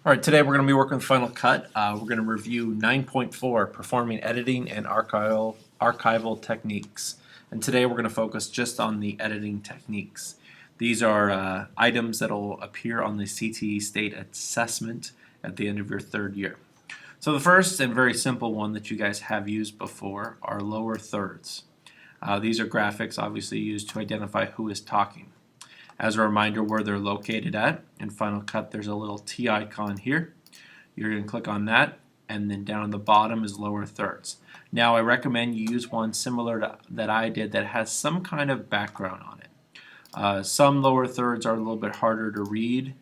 All right, today we're going to be working with Final Cut. We're going to review 9.4, Performing Editing and Archival Techniques. And today we're going to focus just on the editing techniques. These are items that will appear on the CTE state assessment at the end of your third year. So the first and very simple one that you guys have used before are lower thirds. These are graphics obviously used to identify who is talking. As a reminder where they're located at, in Final Cut there's a little T icon here. You're going to click on that, and then down at the bottom is lower thirds. Now I recommend you use one similar to that I did that has some kind of background on it. Some lower thirds are a little bit harder to read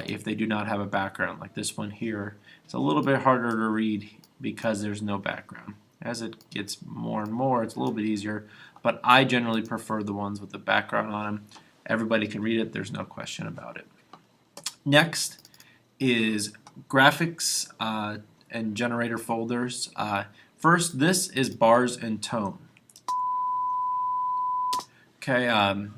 if they do not have a background. Like this one here, it's a little bit harder to read because there's no background. As it gets more and more, it's a little bit easier, but I generally prefer the ones with the background on them. Everybody can read it, there's no question about it. Next is graphics and generator folders. First, this is bars and tone. Okay,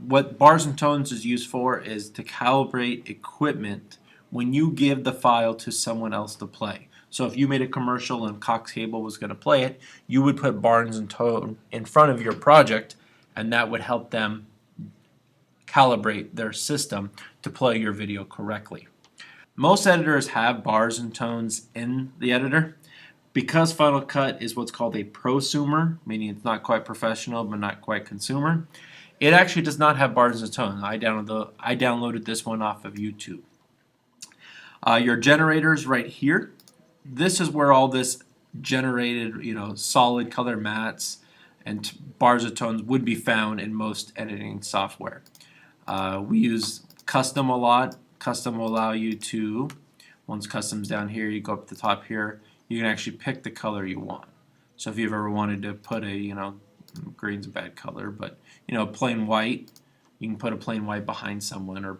what bars and tones is used for is to calibrate equipment when you give the file to someone else to play. So if you made a commercial and Cox Cable was going to play it, you would put bars and tone in front of your project, and that would help them calibrate their system to play your video correctly. Most editors have bars and tones in the editor. Because Final Cut is what's called a prosumer, meaning it's not quite professional but not quite consumer, it actually does not have bars and tones. I downloaded this one off of YouTube. Your generators right here, this is where all this generated, solid color mats and bars and tones would be found in most editing software. We use custom a lot. Custom will allow you to, once custom's down here, you go up to the top here, you can actually pick the color you want. So if you've ever wanted to put a, green's a bad color, but plain white, you can put a plain white behind someone, or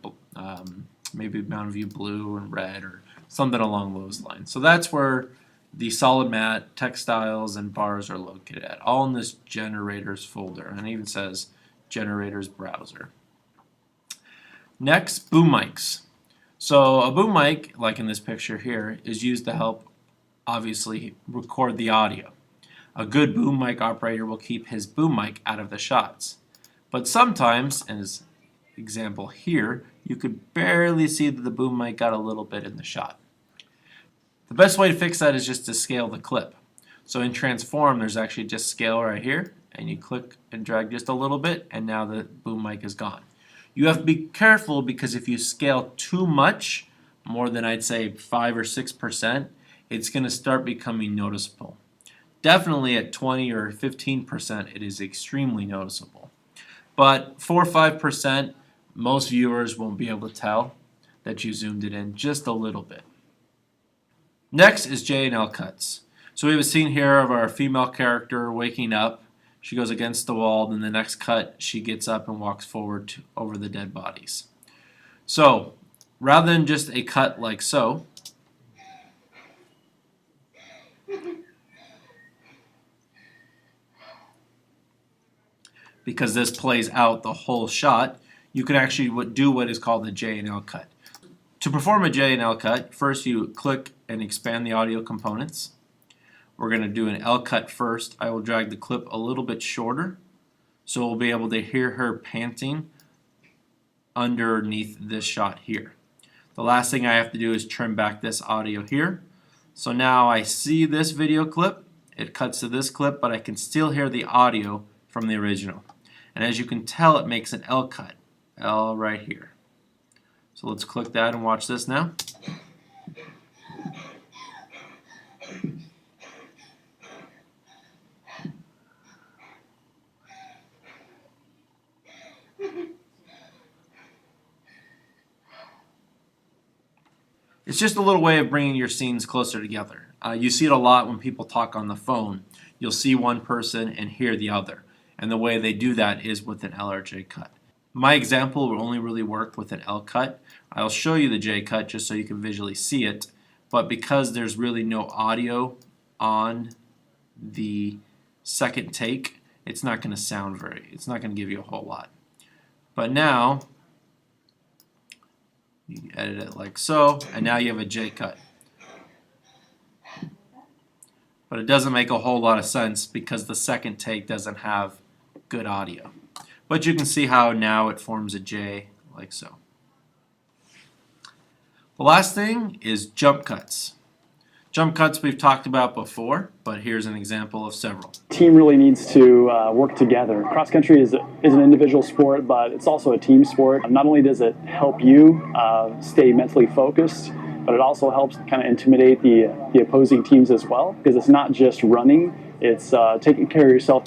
maybe Mountain View blue and red, or something along those lines. So that's where the solid mat, textiles, and bars are located at, all in this generators folder, and it even says generators browser. Next, boom mics. So a boom mic, like in this picture here, is used to help obviously record the audio. A good boom mic operator will keep his boom mic out of the shots. But sometimes, in this example here, you could barely see that the boom mic got a little bit in the shot. The best way to fix that is just to scale the clip. So in Transform, there's actually just scale right here, and you click and drag just a little bit, and now the boom mic is gone. You have to be careful because if you scale too much, more than I'd say 5 or 6%, it's going to start becoming noticeable. Definitely at 20 or 15%, it is extremely noticeable. But 4 or 5%, most viewers won't be able to tell that you zoomed it in just a little bit. Next is J and L cuts. So we have a scene here of our female character waking up. She goes against the wall, then the next cut she gets up and walks forward over the dead bodies. So rather than just a cut like so, because this plays out the whole shot, you can actually do what is called a J and L cut. To perform a J and L cut, first you click and expand the audio components. We're going to do an L cut first. I will drag the clip a little bit shorter so we'll be able to hear her panting underneath this shot here. The last thing I have to do is trim back this audio here. So now I see this video clip, it cuts to this clip, but I can still hear the audio from the original. And as you can tell, it makes an L cut, L right here. So let's click that and watch this now. It's just a little way of bringing your scenes closer together. You see it a lot when people talk on the phone. You'll see one person and hear the other. And the way they do that is with an L or J cut. My example will only really work with an L cut. I'll show you the J cut just so you can visually see it. But because there's really no audio on the second take, it's not going to sound it's not going to give you a whole lot. But now, You edit it like so, and now you have a J cut. But it doesn't make a whole lot of sense because the second take doesn't have good audio. But you can see how now it forms a J like so. The last thing is jump cuts. Jump cuts we've talked about before, but here's an example of several. Team really needs to work together. Cross country is an individual sport, but it's also a team sport. Not only does it help you stay mentally focused, but it also helps kind of intimidate the opposing teams as well, because it's not just running, it's taking care of yourself.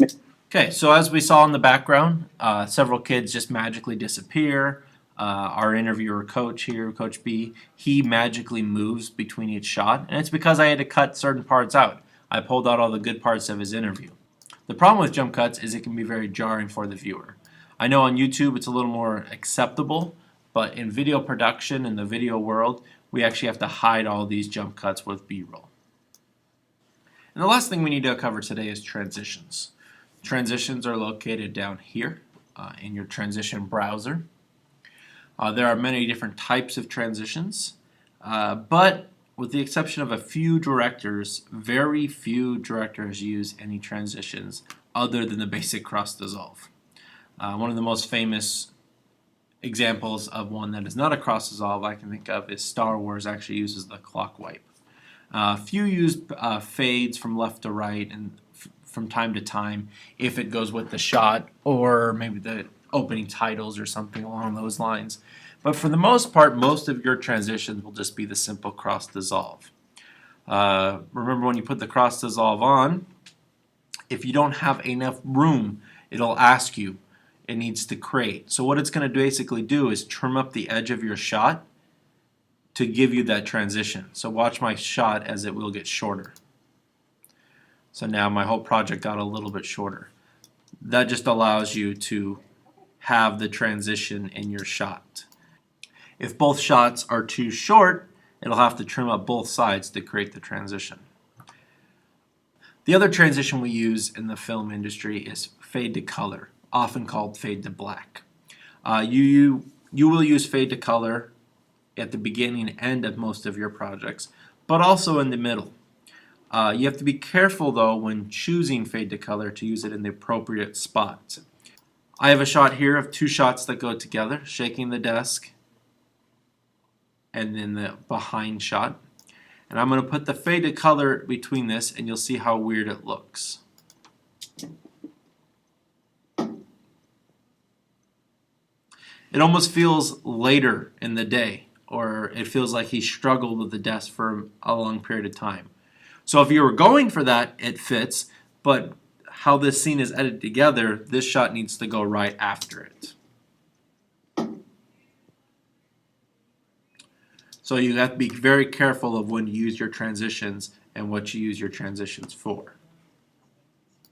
Okay, so as we saw in the background, several kids just magically disappear. Our interviewer coach here, Coach B, he magically moves between each shot, and it's because I had to cut certain parts out. I pulled out all the good parts of his interview. The problem with jump cuts is it can be very jarring for the viewer. I know on YouTube it's a little more acceptable, but in video production, in the video world, we actually have to hide all these jump cuts with B-roll. And the last thing we need to cover today is transitions. Transitions are located down here in your transition browser. There are many different types of transitions, but with the exception of a few directors, very few directors use any transitions other than the basic cross dissolve. One of the most famous examples of one that is not a cross dissolve I can think of is Star Wars actually uses the clock wipe. Few use fades from left to right and from time to time if it goes with the shot or maybe the opening titles or something along those lines. But for the most part, most of your transitions will just be the simple cross dissolve. Remember when you put the cross dissolve on, if you don't have enough room, it'll ask you, it needs to create. So what it's going to basically do is trim up the edge of your shot to give you that transition. So watch my shot as it will get shorter. So now my whole project got a little bit shorter. That just allows you to have the transition in your shot. If both shots are too short, it'll have to trim up both sides to create the transition. The other transition we use in the film industry is fade to color, often called fade to black. You will use fade to color at the beginning and end of most of your projects, but also in the middle. You have to be careful though when choosing fade to color to use it in the appropriate spot. I have a shot here of two shots that go together, shaking the desk and then the behind shot. And I'm going to put the fade to color between this and you'll see how weird it looks. It almost feels later in the day, or it feels like he struggled with the desk for a long period of time. So if you were going for that, it fits, but how this scene is edited together, this shot needs to go right after it. So you have to be very careful of when you use your transitions and what you use your transitions for.